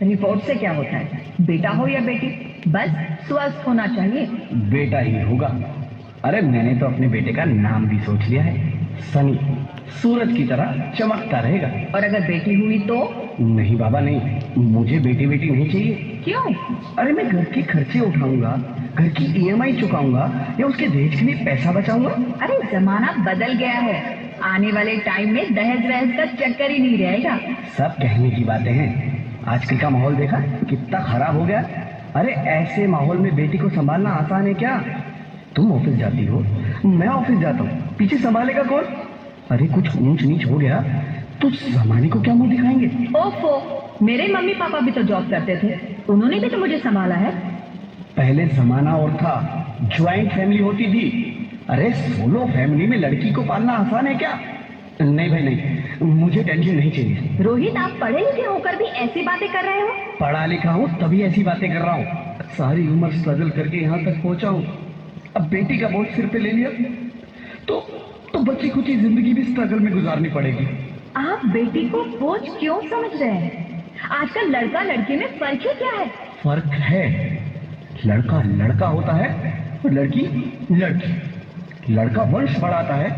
Report से क्या होता है? बेटा हो या बेटी, बस स्वस्थ होना चाहिए। बेटा ही होगा। अरे मैंने तो अपने बेटे का नाम भी सोच लिया है, सनी। सूरज की तरह चमकता रहेगा। और अगर बेटी हुई तो? नहीं बाबा नहीं, मुझे बेटी बेटी नहीं चाहिए। क्यों? अरे मैं घर के खर्चे उठाऊंगा, घर की ईएमआई चुकाऊंगा या उसके दहेज के लिए पैसा बचाऊंगा। अरे जमाना बदल गया है, आने वाले टाइम में दहेज वहेज का चक्कर ही नहीं रहेगा। सब कहने की बातें हैं, आजकल का माहौल देखा कितना खराब हो गया। अरे ऐसे माहौल में बेटी को संभालना आसान है क्या? तुम ऑफिस जाती हो, मैं ऑफिस जाता हूँ, पीछे संभालेगा कौन? अरे कुछ ऊंच नीच हो गया तो जमाने को क्या मुंह दिखाएंगे? ओफो, मेरे मम्मी पापा भी तो जॉब करते थे, उन्होंने भी तो मुझे संभाला है। पहले जमाना और था, ज्वाइंट फैमिली होती थी। अरे सोलो फैमिली में लड़की को पालना आसान है क्या? नहीं भाई नहीं, मुझे टेंशन नहीं चाहिए। रोहित, आप पढ़े लिखे होकर भी ऐसी बातें कर रहे हो? पढ़ा लिखा हूँ तभी ऐसी बातें कर रहा हूँ। सारी उम्र स्ट्रगल करके यहाँ तक पहुंचा हूँ, अब बेटी का बोझ सिर पे ले लिया तो बच्ची कुछ ही जिंदगी भी स्ट्रगल में गुजारनी पड़ेगी। आप बेटी को बोझ क्यों समझ रहे हैं? आजकल लड़का लड़की में फर्क ही क्या है? फर्क है, लड़का लड़का होता है और लड़की लड़की। लड़का वंश बढ़ाता है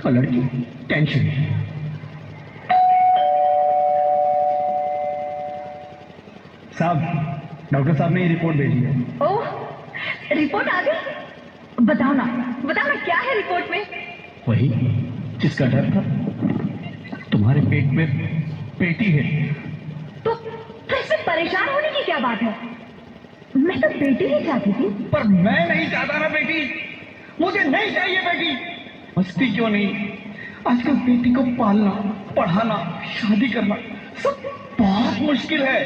और लड़की टेंशन। साहब, डॉक्टर साहब ने ये रिपोर्ट भेजी है। ओह, रिपोर्ट आ गई? बताओ ना क्या है रिपोर्ट में? वही जिसका डर था, तुम्हारे पेट में बेटी है। तो इसमें परेशान होने की क्या बात है? मैं तो बेटी ही चाहती थी। पर मैं नहीं चाहता ना बेटी, मुझे नहीं चाहिए बेटी। मस्ती क्यों नहीं, आजकल बेटी को पालना, पढ़ाना, शादी करना सब बहुत मुश्किल है।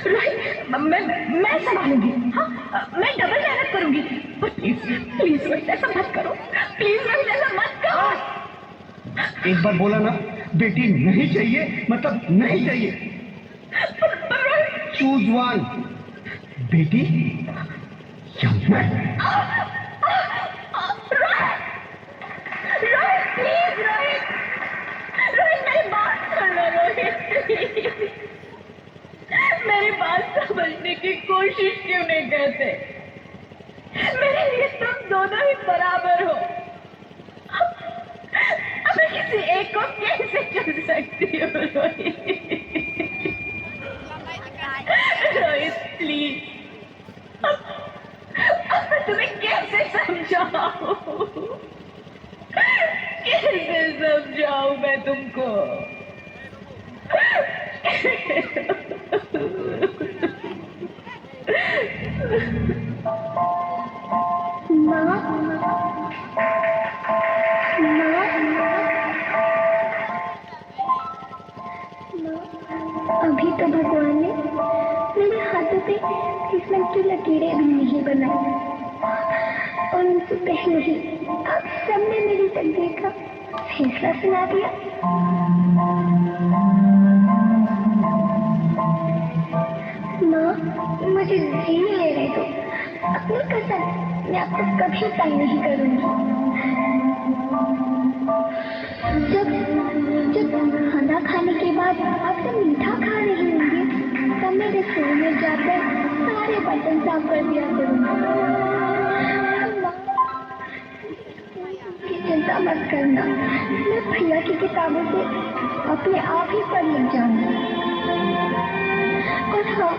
रोहित, मैं संभालूंगी। हाँ, मैं डबल मेहनत करूंगी। पर प्लीज रोहित ऐसा मत करो, प्लीज रोहित ऐसा मत करो। एक बार बोला ना, बेटी नहीं चाहिए मतलब नहीं चाहिए। चूज वन, बेटी या मैं। रोहित प्लीज, रोहित मेरी बात सुन लो रोहित। मेरी बात समझने की कोशिश क्यों नहीं करते? मेरे लिए तुम दोनों ही बराबर हो। अब मैं किसी एक को कैसे चुन सकती हूँ रोहित? रोहित प्लीज, अब मैं तुम्हें कैसे समझाऊं? कैसे समझाऊं मैं तुमको? अभी तो भगवान ने मेरे हाथों पे किस्मत की लकीरें भी नहीं बनाई, और उनसे पहले ही आप सबने मेरी तकदीर का फैसला सुना दिया। माँ, मुझे जीने ले रहे दो। अपनी कसम, मैं आपको कभी तंग नहीं करूंगी। जब खाना खाने के बाद आप सब मीठा खा रही होंगी, तब मैं रसोई में जाकर सारे बर्तन साफ कर दिया करूंगी। चिंता मत करना, मैं भैया की किताबों से अपने आप ही पढ़ लिख जाऊंगी। और हाँ,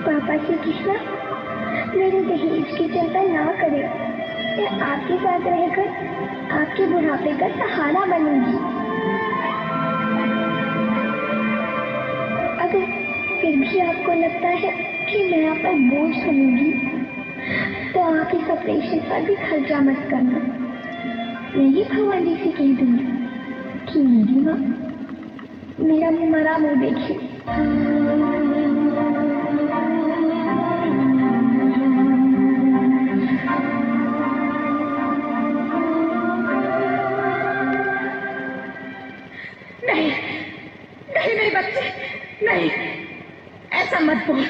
पापा से कहना मेरे दहेज की चिंता ना करें। मैं आपके साथ रहकर आपके बुढ़ापे का सहारा बनूंगी। अगर फिर भी आपको लगता है कि मैं आप पर बोझ बनूंगी, तो आप इस ऑपरेशन पर भी खर्चा मत करना। मैं ही भगवान जी से कह दूंगी कि मेरी माँ मेरा मरा मुंह देखी। नहीं मेरे बच्चे, नहीं, ऐसा मत बोल।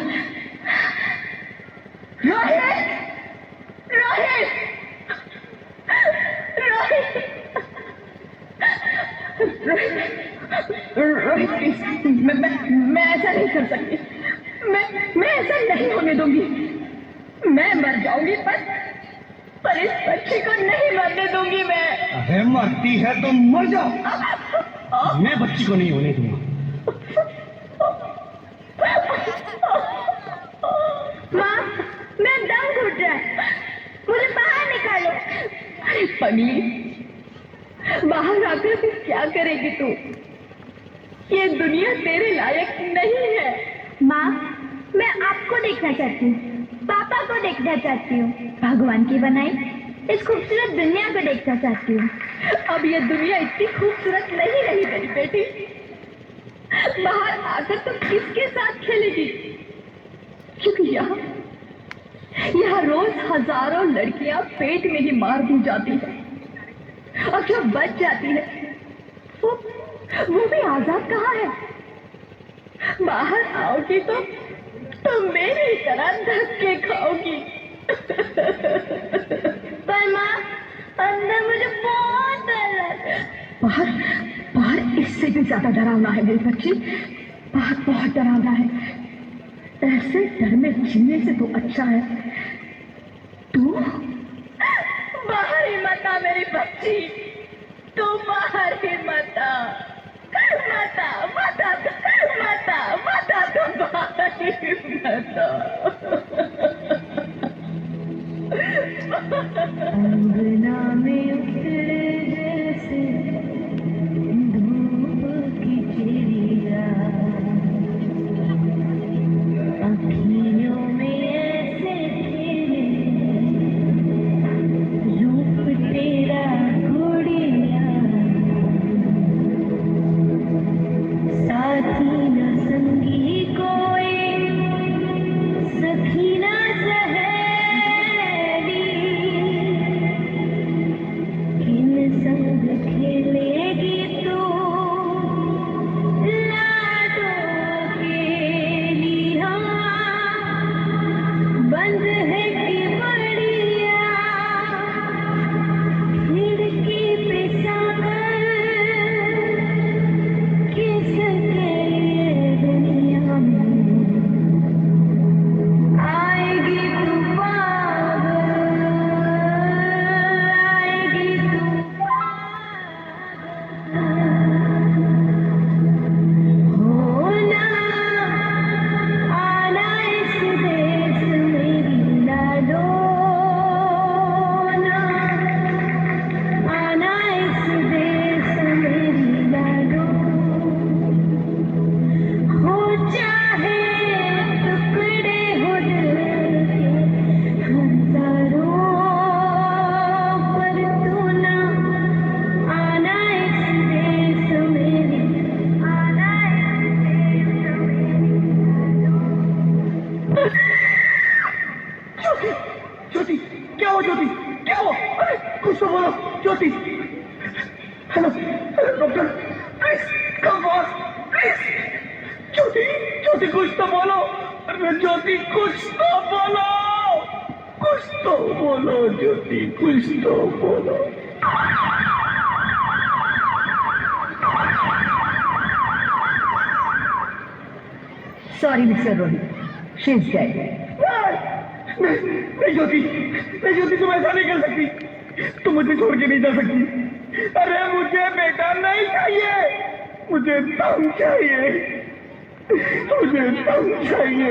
रोहित, रोहित, रोहित, रोहित प्लीज, मैं कर सकती। मैं ऐसा नहीं होने दूंगी। मैं मर जाऊंगी पर इस बच्ची को नहीं मरने दूंगी मैं। अरे मरती है तो मर जाओ, मैं बच्ची को नहीं होने दूंगा। माँ, मैं दम घुट रहा है, मुझे बाहर निकालो। अरे पगली, बाहर आकर फिर क्या करेगी तू? ये दुनिया तेरे लायक नहीं है। माँ, मैं आपको देखना चाहती हूँ, पापा को देखना चाहती हूँ, भगवान की बनाई इस खूबसूरत दुनिया को देखना चाहती हूँ। अब ये दुनिया इतनी खूबसूरत नहीं रही मेरी बेटी। बाहर आकर तो किसके साथ खेलेगी? क्योंकि यहाँ रोज हजारों लड़कियां पेट में ही मार दी जाती है, और जो बच जाती है वो भी आजाद कहाँ है? बाहर आओगी तो मेरी तरह धक्के खाओगी। पर माँ, अंदर मुझे बहुत डर लगता है। बाहर इससे भी ज्यादा डरावना है मेरी बच्ची। बाहर बहुत डरावना है। ऐसे डर में जीने से तो अच्छा है तू बाहर ही मत आ मेरी बच्ची। तू बाहर ही मत आ, मत आ, मत आ, मत आ, मत आ, तू बाहर ही मत आ। अंगना में उतरे जैसे धूप की चिड़िया, अखियों में ऐसे खेले रूप तेरा गुड़िया, साथी न संगी कोई, सखी न सहेली, किन संग खेलेगी तू लाडों के लिया, बंद है कि बढ़िया खिड़की पे सागर, किसके लिए दुनिया में आएगी तू पागल, आएगी तू होना आना इस देश मेरी लाडो, आना इस देश मेरी लाडो, हो चाहे टुकड़े हो दिल के हजारों, पर तू ना आना इस देश मेरी, आना इस देश मेरी। ज्योति, क्या हो ज्योति, क्या हो? अरे कुछ तो बोलो Jyoti. Hello doctor, please come on please. Jyoti, Jyoti कुछ तो बोलो। अरे ज्योति कुछ तो बोलो, कुछ तो बोलो ज्योति, कुछ तो बोलो। Sorry mister Rohit, she is dead. नहीं ज्योति, नहीं ज्योति, तुम ऐसा नहीं कर सकती, तुम मुझे छोड़ के नहीं जा सकती। अरे मुझे बेटा नहीं चाहिए, मुझे दम चाहिए, मुझे दम चाहिए।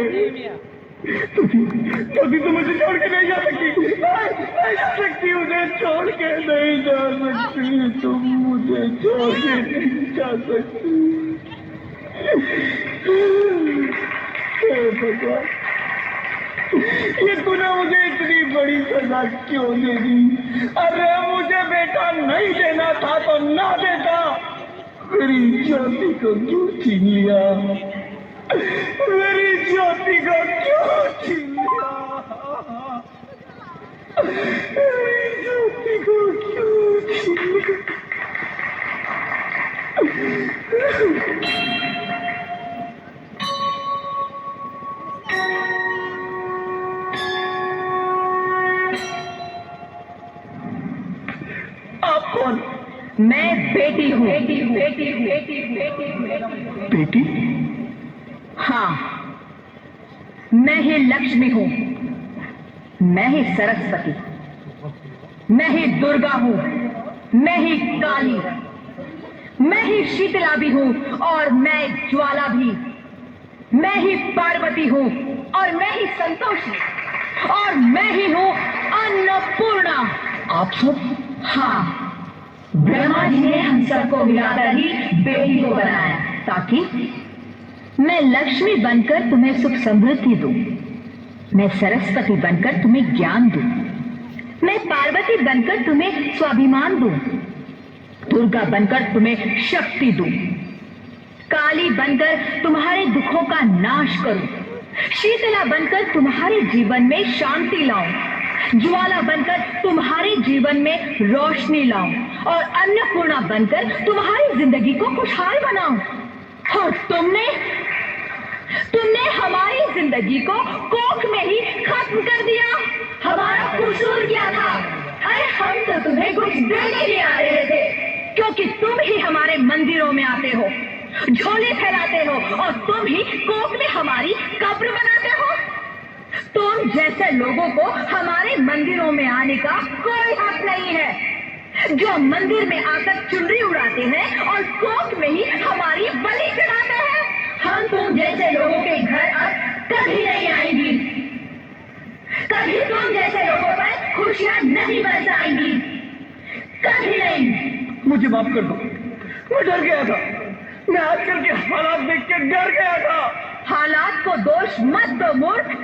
ज्योति तुम मुझे छोड़ के नहीं जा सकती, नहीं जा सकती, मुझे छोड़ के नहीं जा सकती, तुम मुझे छोड़ के नहीं जा सकती। हे भगवान, ये तूने मुझे इतनी बड़ी सजा क्यों दे दी? अरे मुझे बेटा नहीं देना था तो ना देता, मेरी ज्योति को क्यों छीन लिया? मेरी ज्योति को क्यों छीन लिया? मेरी ज्योति को क्यों छीन लिया? आप कौन? मैं बेटी हूँ। बेटी? हाँ, मैं ही लक्ष्मी हूं, मैं ही सरस्वती, मैं ही दुर्गा हूं, मैं ही काली, मैं ही शीतला भी हूं और मैं ज्वाला भी, मैं ही पार्वती हूं और मैं ही संतोषी, और मैं ही हूं अन्नपूर्णा। आप सब? हाँ, ब्रह्मा जी ने हम सबको मिलाकर ही बेटी को बनाया ताकि मैं लक्ष्मी बनकर तुम्हें सुख समृद्धि दूं, मैं सरस्वती बनकर तुम्हें ज्ञान दूं, मैं पार्वती बनकर तुम्हें स्वाभिमान दूं, दुर्गा बनकर तुम्हें शक्ति दूं, काली बनकर तुम्हारे दुखों का नाश करूं, शीतला बनकर तुम्हारे जीवन में शांति लाऊं, ज्वाला बनकर तुम्हारे जीवन में रोशनी लाऊं और अन्नपूर्णा बनकर तुम्हारी जिंदगी को खुशहाल बनाऊं। और तुमने हमारी जिंदगी को कोख में ही खत्म कर दिया। हमारा कसूर क्या था? अरे हम तो तुम्हें कुछ देने ही आ रहे थे, क्योंकि तुम ही हमारे मंदिरों में आते हो, झोले फैलाते हो और तुम ही कोख में हमारी कब्र बनाते हो। तुम जैसे लोगों को हमारे मंदिरों में आने का कोई हक नहीं है, जो मंदिर में आकर चुनरी उड़ाते हैं और कोख में ही हमारी बलि चढ़ाते हैं। हम तुम जैसे लोगों के घर अब कभी नहीं आएंगी, कभी तुम जैसे लोगों पर खुशियां नहीं बरसाएंगी, कभी नहीं। मुझे माफ कर दो, मैं डर गया था, मैं आजकल के हालात देख के डर गया था। हालात को दोष मत दो मूर्ख,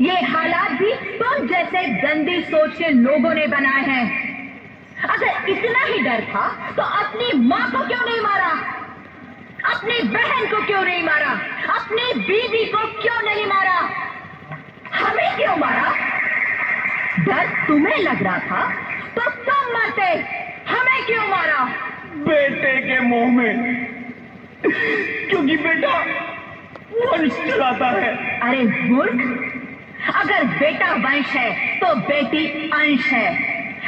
ये हालात भी तुम जैसे गंदी सोच के लोगों ने बनाए हैं। अगर इतना ही डर था तो अपनी माँ को क्यों नहीं मारा, अपनी बहन को क्यों नहीं मारा, अपनी बीवी को क्यों नहीं मारा, हमें क्यों मारा? डर तुम्हें लग रहा था तो तुम मरते, हमें क्यों मारा? बेटे के मुंह में, क्योंकि बेटा वंश चलाता है। अरे मूर्ख, अगर बेटा वंश है तो बेटी अंश है,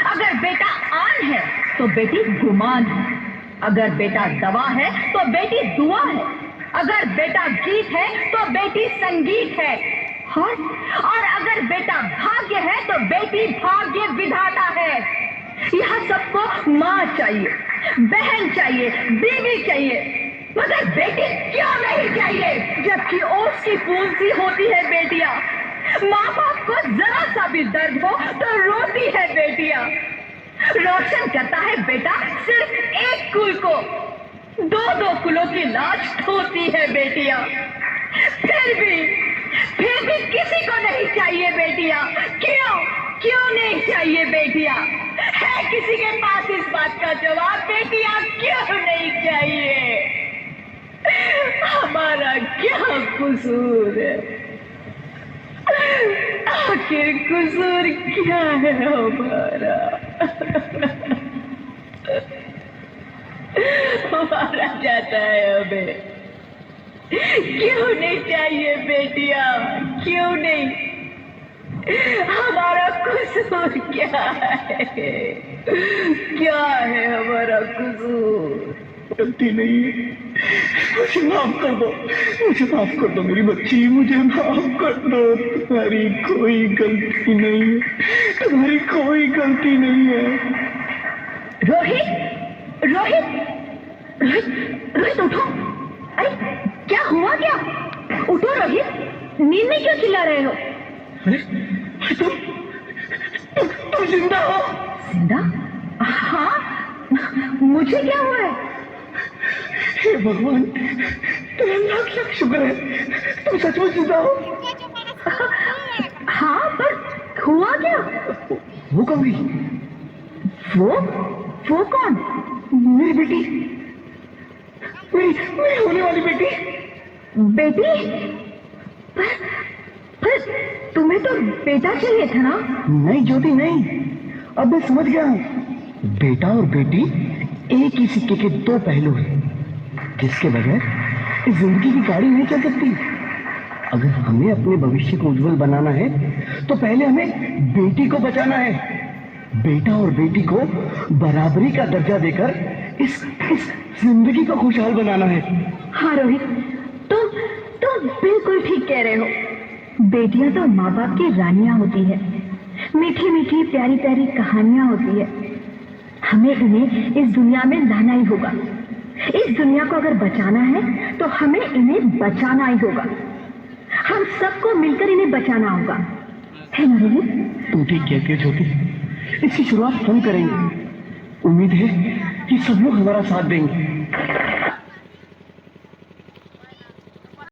अगर बेटा आन है तो बेटी गुमान है, अगर बेटा दवा है तो बेटी दुआ है, अगर बेटा गीत है तो बेटी संगीत है, और अगर बेटा भाग्य है तो बेटी भाग्य विधाता है। यह सबको माँ चाहिए, बहन चाहिए, बीवी चाहिए, मगर बेटी क्यों नहीं चाहिए? जबकि ओस की फूंसी होती है बेटियां, माँ बाप को जरा सा भी दर्द हो तो रोती है बेटियां, रोशन करता है बेटा सिर्फ एक कुल को, दो कुलों की लाश ढोती है बेटियां। फिर भी किसी को नहीं चाहिए बेटियां। क्यों नहीं चाहिए बेटियां? है किसी के पास इस बात का जवाब? बेटियां क्यों नहीं चाहिए? हमारा क्या कसूर है? आखिर कसूर क्या है हमारा? मारा जाता है हमें, क्यों नहीं चाहिए बेटियां? क्यों नहीं? हमारा कसूर क्या है? क्या है हमारा कसूर? गलती नहीं है, मुझे माफ कर दो, मुझे माफ कर दो मेरी बच्ची, मुझे माफ कर दो। तुम्हारी कोई गलती नहीं है, तुम्हारी कोई गलती नहीं है। रोहित, रोहित, रोहित, रोहित उठो। अरे क्या हुआ क्या? उठो रोहित, नींद में क्यों चिल्ला रहे हो? अरे तुम जिंदा हो? जिंदा? हाँ, मुझे क्या हुआ है? हे भगवान, तेरा लाख लाख शुक्र है, तुम सचमुच जिंदा हो। हाँ, पर हुआ क्या? वो कौन गई? वो कौन? मेरी बेटी, मेरी होने वाली बेटी। बेटी? पर तुम्हें तो बेटा चाहिए था ना? नहीं ज्योति नहीं, अब मैं समझ गया हूँ। बेटा और बेटी एक ही सिक्के के दो पहलू हैं, जिसके बगैर इस जिंदगी की गाड़ी नहीं चल सकती। अगर हमें अपने भविष्य को उज्जवल बनाना है तो पहले हमें बेटी को बचाना है। बेटा और बेटी को बराबरी का दर्जा देकर इस जिंदगी को खुशहाल बनाना है। हाँ रोहित, तुम बिल्कुल ठीक कह रहे हो। बेटियां तो माँ बाप की रानियां होती है, मीठी मीठी प्यारी प्यारी कहानियां होती है। हमें इन्हें इस दुनिया में लाना ही होगा। इस दुनिया को अगर बचाना है तो हमें इन्हें बचाना ही होगा। हम सबको मिलकर इन्हें बचाना होगा, है ना रोहित? तुम ठीक कहती हो ज्योति, इसकी शुरुआत हम करेंगे। उम्मीद है कि सब लोग हमारा साथ देंगे।